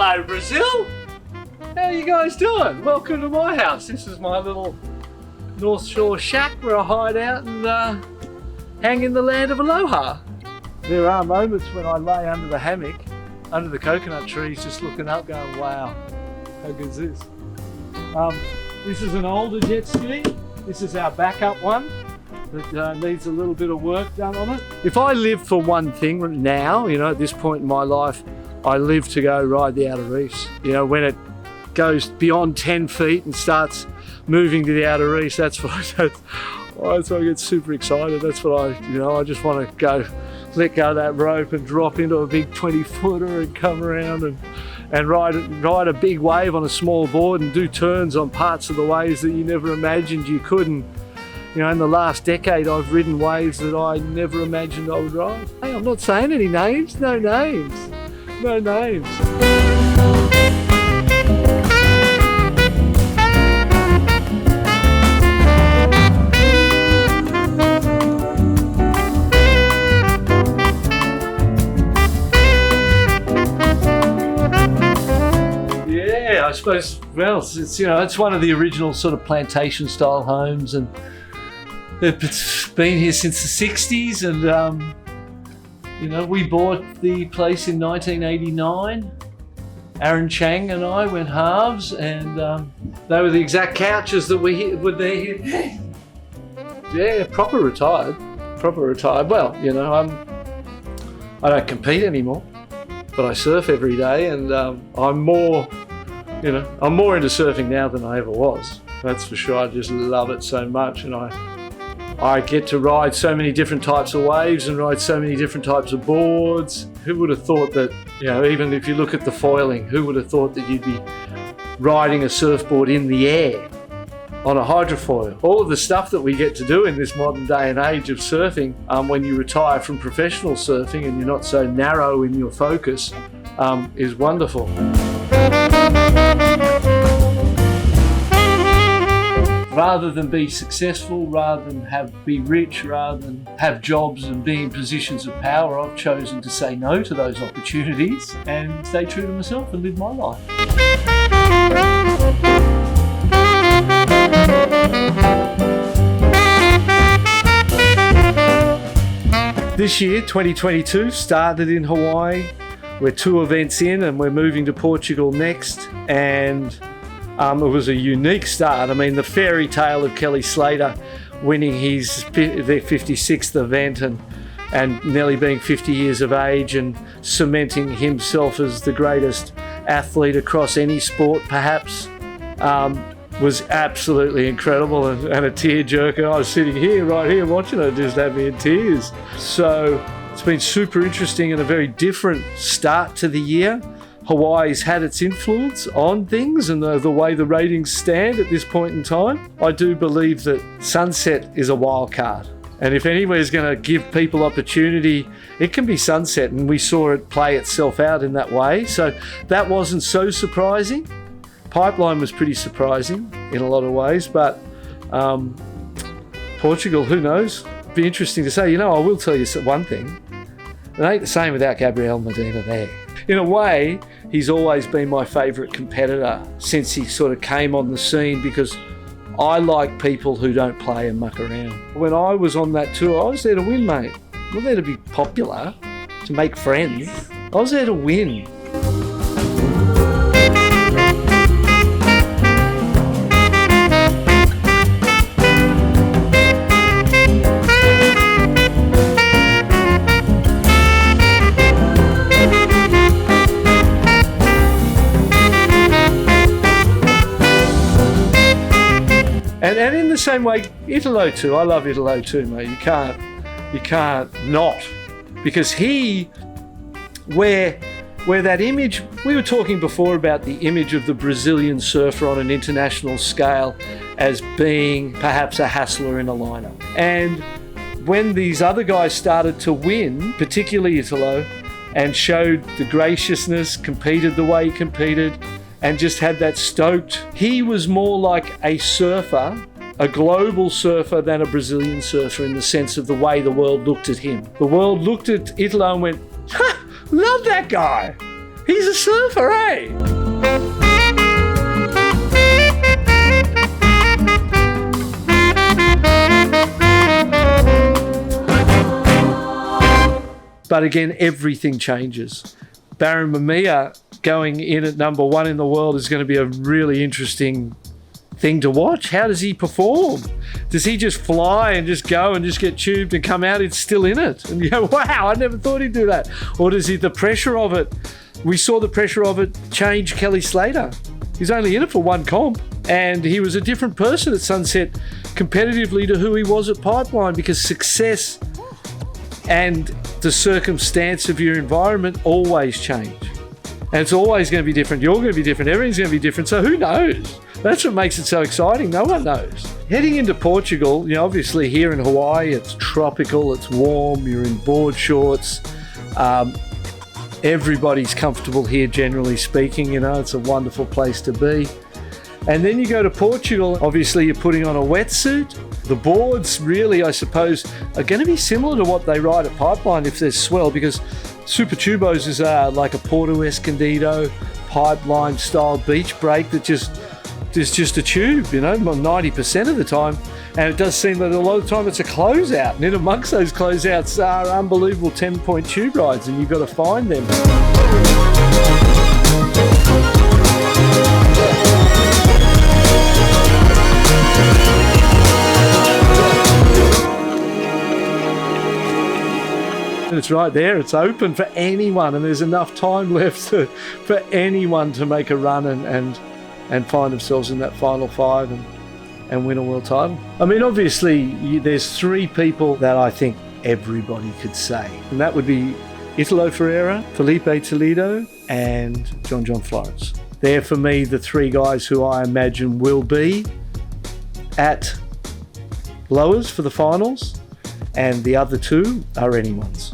Hello, Brazil! How you guys doing? Welcome to my house. This is my little North Shore shack where I hide out and hang in the land of aloha. There are moments when I lay under the hammock, under the coconut trees, just looking up going, wow, how good is this? This is an older jet ski. This is our backup one that needs a little bit of work done on it. If I live for one thing now, you know, at this point in my life, I live to go ride the outer reefs. You know, when it goes beyond 10 feet and starts moving to the outer reefs, that's what I get super excited. That's what I just want to go, let go of that rope and drop into a big 20-footer and come around and ride a big wave on a small board and do turns on parts of the waves that you never imagined you could. And, you know, in the last decade, I've ridden waves that I never imagined I would ride. Hey, I'm not saying any names, no names. No names. Yeah, I suppose, well, it's, you know, it's one of the original sort of plantation style homes, and it's been here since the 60s, and you know, we bought the place in 1989. Aaron Chang and I went halves, and they were the exact couches that were there. Yeah, proper retired. Well, you know, I don't compete anymore, but I surf every day, and I'm more into surfing now than I ever was. That's for sure. I just love it so much, and I get to ride so many different types of waves and ride so many different types of boards. Who would have thought that, you know, even if you look at the foiling, who would have thought that you'd be riding a surfboard in the air on a hydrofoil? All of the stuff that we get to do in this modern day and age of surfing, when you retire from professional surfing and you're not so narrow in your focus, is wonderful. Rather than be successful, rather than be rich, rather than have jobs and be in positions of power, I've chosen to say no to those opportunities and stay true to myself and live my life. This year, 2022, started in Hawaii. We're 2 events in and we're moving to Portugal next, and it was a unique start. I mean, the fairy tale of Kelly Slater winning their 56th event and nearly being 50 years of age and cementing himself as the greatest athlete across any sport, perhaps, was absolutely incredible and a tearjerker. I was sitting here, right here, watching it, just had me in tears. So it's been super interesting and a very different start to the year. Hawaii's had its influence on things and the way the ratings stand at this point in time. I do believe that Sunset is a wild card. And if anywhere's going to give people opportunity, it can be Sunset, and we saw it play itself out in that way. So that wasn't so surprising. Pipeline was pretty surprising in a lot of ways, but Portugal, who knows? Be interesting to say. You know, I will tell you one thing. It ain't the same without Gabriel Medina there. In a way, he's always been my favourite competitor since he sort of came on the scene, because I like people who don't play and muck around. When I was on that tour, I was there to win, mate. I'm not there to be popular, to make friends. I was there to win. And in the same way, Italo too. I love Italo too, mate. You can't not, because where that image, we were talking before about the image of the Brazilian surfer on an international scale as being perhaps a hassler in a lineup. And when these other guys started to win, particularly Italo, and showed the graciousness, competed the way he competed, and just had that stoked. He was more like a surfer, a global surfer, than a Brazilian surfer in the sense of the way the world looked at him. The world looked at Italo and went, ha, love that guy. He's a surfer, eh? But again, everything changes. Baron Mamiya going in at number 1 in the world is going to be a really interesting thing to watch. How does he perform? Does he just fly and just go and just get tubed and come out? It's still in it. And you go, wow, I never thought he'd do that. Or does he, the pressure of it, we saw the pressure of it change Kelly Slater. He's only in it for 1 comp. And he was a different person at Sunset competitively to who he was at Pipeline, because success and the circumstance of your environment always change. And it's always going to be different. You're going to be different. Everything's going to be different. So who knows? That's what makes it so exciting. No one knows. Heading into Portugal, you know, obviously here in Hawaii, it's tropical, it's warm, you're in board shorts. Everybody's comfortable here, generally speaking. You know, it's a wonderful place to be. And then you go to Portugal, obviously you're putting on a wetsuit. The boards really, I suppose, are going to be similar to what they ride at Pipeline if there's swell, because Super Tubos is like a Porto Escondido Pipeline style beach break that is just a tube, you know, 90% of the time. And it does seem that a lot of the time it's a closeout. And in amongst those closeouts are unbelievable 10-point tube rides, and you've got to find them. It's right there. It's open for anyone, and there's enough time left for anyone to make a run and find themselves in that final 5 and win a world title. I mean, obviously, there's 3 people that I think everybody could say, and that would be Italo Ferreira, Felipe Toledo, and John Florence. They're, for me, the 3 guys who I imagine will be at lowers for the finals, and the other 2 are anyone's.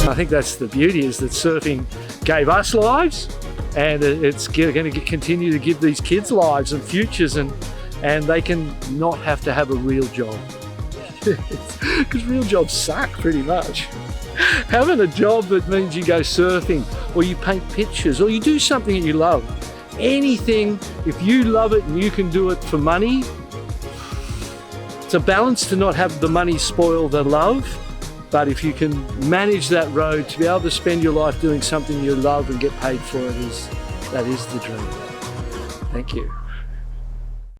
I think that's the beauty, is that surfing gave us lives, and it's going to continue to give these kids lives and futures, and they can not have to have a real job. Because real jobs suck pretty much. Having a job that means you go surfing, or you paint pictures, or you do something that you love, anything, if you love it and you can do it for money, it's a balance to not have the money spoil the love. But if you can manage that road to be able to spend your life doing something you love and get paid for it, that is the dream. Thank you.